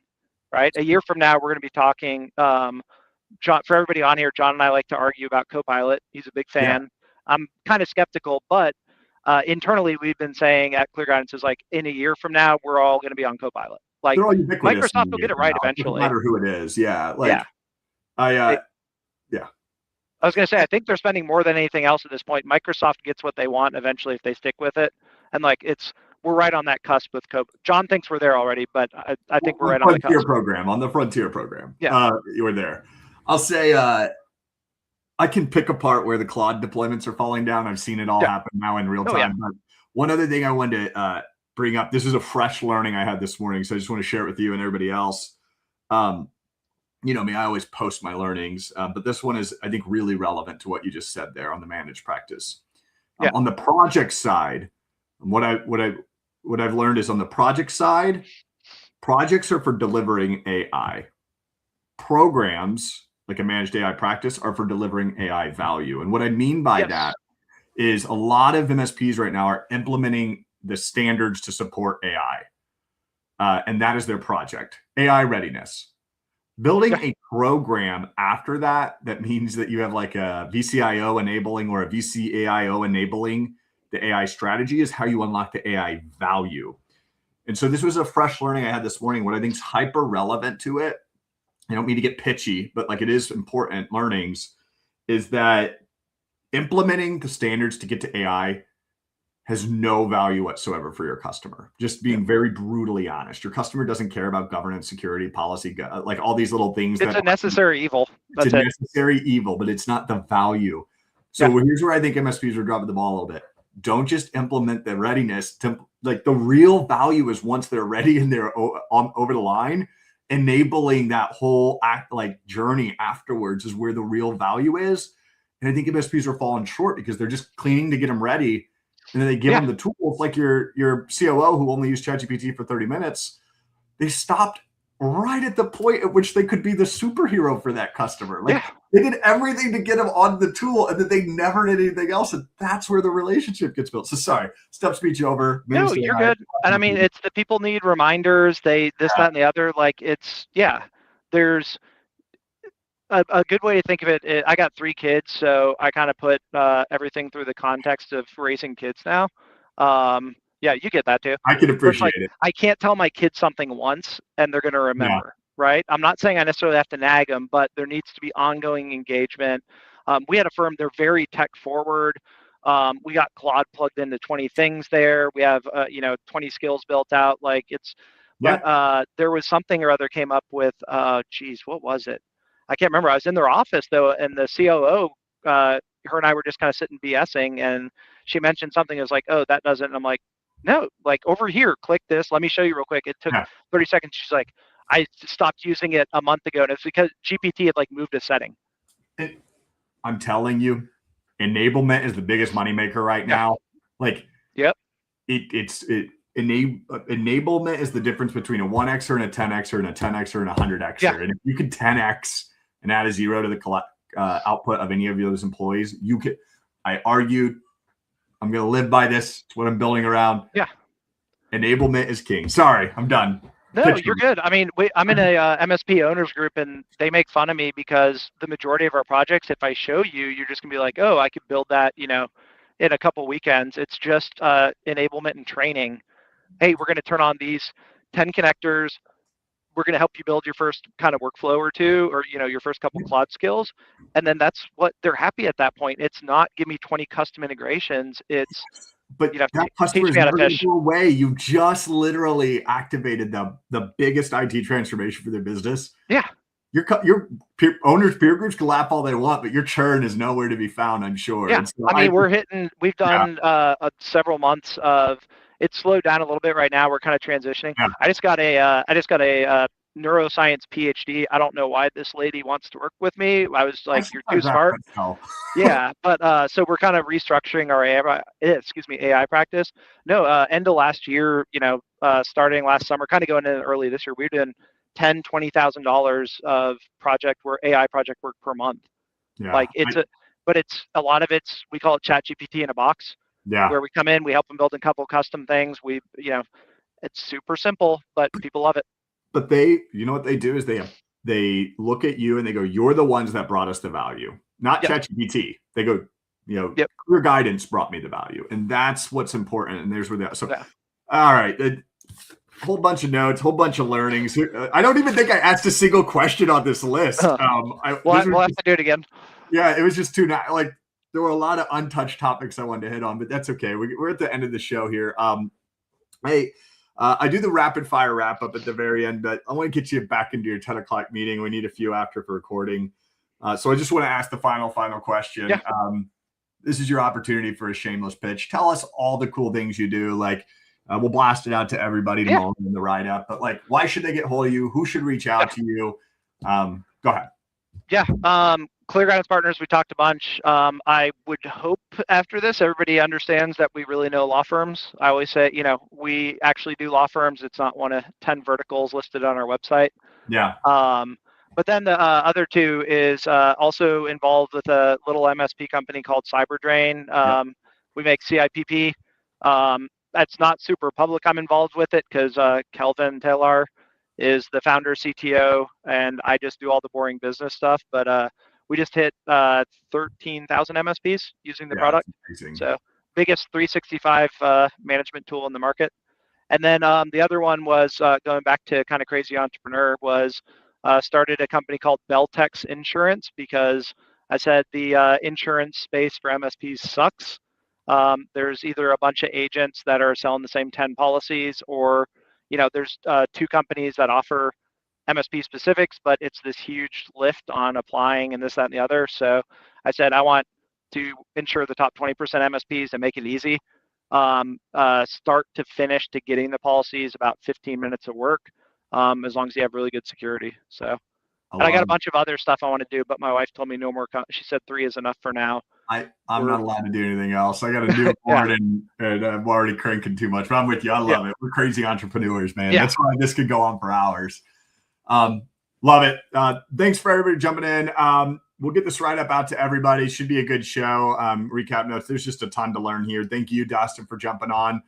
right? A year from now, we're going to be talking, John, for everybody on here, John and I like to argue about Copilot. He's a big Yeah. fan. I'm kind of skeptical, but internally we've been saying at Clear Guidance is like, in a year from now, we're all going to be on Copilot. Like, They're all ubiquitous Microsoft will get it right now. It doesn't eventually. matter who it is. Yeah. Yeah. Yeah. I was going to say, I think they're spending more than anything else at this point. Microsoft gets what they want eventually if they stick with it. And like, we're right on that cusp with Copilot. John thinks we're there already, but I think we're right on the cusp. On the frontier program. Yeah. You were there. I'll say, I can pick apart where the Claude deployments are falling down. I've seen it all happen now in real time. Yeah. But one other thing I wanted to bring up, this is a fresh learning I had this morning, so I just want to share it with you and everybody else. You know me, I always post my learnings, but this one is, I think, really relevant to what you just said there on the managed practice. On the project side, what I've learned is on the project side, projects are for delivering AI. Programs, like a managed AI practice, are for delivering AI value. And what I mean by that is a lot of MSPs right now are implementing the standards to support AI. And that is their project, AI readiness. Building a program after that means that you have like a VCIO enabling or a VCAIO enabling the AI strategy is how you unlock the AI value. And so this was a fresh learning I had this morning. What I think is hyper relevant to it, I don't mean to get pitchy, but like it is important learnings, is that implementing the standards to get to AI has no value whatsoever for your customer. Just being very brutally honest. Your customer doesn't care about governance, security, policy, like all these little things. It's a necessary evil. It's a necessary evil, but it's not the value. So here's where I think MSPs are dropping the ball a little bit. Don't just implement the readiness. Like the real value is once they're ready and they're over the line, enabling that whole journey afterwards is where the real value is. And I think MSPs are falling short because they're just cleaning to get them ready. And then they give them the tools, like your COO who only used ChatGPT for 30 minutes. They stopped right at the point at which they could be the superhero for that customer. Like they did everything to get them on the tool, and then they never did anything else. And that's where the relationship gets built. So sorry, step speech over. No, you're good. And I mean, it's the people need reminders. That, and the other. Like there's a good way to think of it. I got 3 kids, so I kind of put everything through the context of raising kids now. You get that too. I can appreciate it. I can't tell my kids something once and they're going to remember, right? I'm not saying I necessarily have to nag them, but there needs to be ongoing engagement. We had a firm, they're very tech forward. We got Claude plugged into 20 things there. We have 20 skills built out. But there was something or other came up with, what was it? I can't remember. I was in their office though, and the COO, her and I were just kind of sitting BSing, and she mentioned something. It was like, oh, that doesn't. And I'm like, no, like over here, click this. Let me show you real quick. It took 30 seconds. She's like, I stopped using it a month ago, and it's because GPT had moved a setting. I'm telling you, enablement is the biggest moneymaker right now. Enablement is the difference between a 1xer and a 10xer and a 10xer and a 100xer. And if you could 10x and add a 0 to the output of any of those employees, you could. I argued, I'm going to live by this. It's what I'm building around. Enablement is king. Sorry, I'm done. No, you're good. I mean, I'm in a MSP owners group, and they make fun of me because the majority of our projects, if I show you, you're just going to be like, oh, I could build that, in a couple weekends. It's just enablement and training. Hey, we're going to turn on these 10 connectors. We're going to help you build your first kind of workflow or two, or, your first couple Claude skills. And then that's what they're happy at that point. It's not give me 20 custom integrations. It's, but that customer is never going to go away. You just literally activated the biggest IT transformation for their business. Yeah. Your owners, peer groups can laugh all they want, but your churn is nowhere to be found, I'm sure. Yeah. So we've done several months of, it's slowed down a little bit right now. We're kind of transitioning. I just got a neuroscience PhD. I don't know why this lady wants to work with me. I was like, you're too smart. But so we're kind of restructuring our AI practice. No, end of last year, starting last summer, kind of going into early this year, we're doing $10,000-$20,000 of AI project work per month. But it's a lot of we call it ChatGPT in a box. Yeah. where we come in, we help them build a couple custom things. It's super simple, but people love it. But you know what they do is they look at you and they go, "You're the ones that brought us the value, not Yep. ChatGPT." They go, Yep. "Your guidance brought me the value," and that's what's important. And there's where that. So, Yeah. all right, a whole bunch of notes, whole bunch of learnings. I don't even think I asked a single question on this list. We'll have to do it again. Yeah, it was just too like there were a lot of untouched topics I wanted to hit on, but that's okay. We're at the end of the show here. Hey. I do the rapid fire wrap up at the very end, but I want to get you back into your 10 o'clock meeting. We need a few after for recording. So I just want to ask the final question. Yeah. This is your opportunity for a shameless pitch. Tell us all the cool things you do. Like we'll blast it out to everybody tomorrow in the write up, but like, why should they get hold of you? Who should reach out to you? Go ahead. Yeah. Clear Guidance Partners, we talked a bunch. I would hope after this, everybody understands that we really know law firms. I always say, we actually do law firms. It's not one of 10 verticals listed on our website. Yeah. But then the other two is also involved with a little MSP company called CyberDrain. We make CIPP. That's not super public. I'm involved with it because Kelvin Taylor is the founder, CTO, and I just do all the boring business stuff. But we just hit 13,000 MSPs using the product. So biggest 365 management tool in the market. And then the other one was going back to kind of crazy entrepreneur was started a company called Beltex Insurance because I said the insurance space for MSPs sucks. There's either a bunch of agents that are selling the same 10 policies or, there's two companies that offer MSP specifics, but it's this huge lift on applying and this, that, and the other. So I said, I want to insure the top 20% MSPs and make it easy. Start to finish to getting the policies, about 15 minutes of work, as long as you have really good security. So I got a bunch of other stuff I want to do, but my wife told me no more. She said 3 is enough for now. I'm not allowed to do anything else. I got a new board and I'm already cranking too much, but I'm with you. I love it. We're crazy entrepreneurs, man. That's why this could go on for hours. Love it. Thanks for everybody jumping in. We'll get this write up out to everybody. Should be a good show. Recap notes. There's just a ton to learn here. Thank you, Dustin, for jumping on.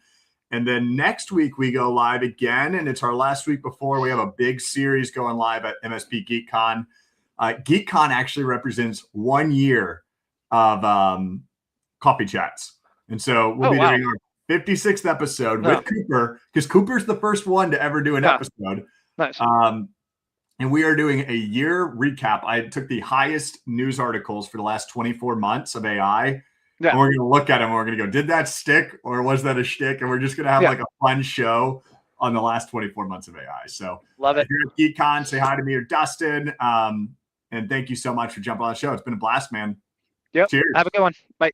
And then next week we go live again, and it's our last week before we have a big series going live at MSP GeekCon. GeekCon actually represents 1 year of coffee chats. And so we'll be doing our 56th episode with Cooper, because Cooper's the first one to ever do an episode. Nice. And we are doing a year recap. I took the highest news articles for the last 24 months of AI. Yeah. And we're going to look at them. And we're going to go, did that stick or was that a shtick? And we're just going to have like a fun show on the last 24 months of AI. So love it. If you're at GeekCon, say hi to me or Dustin. And thank you so much for jumping on the show. It's been a blast, man. Yep. Cheers. Have a good one. Bye.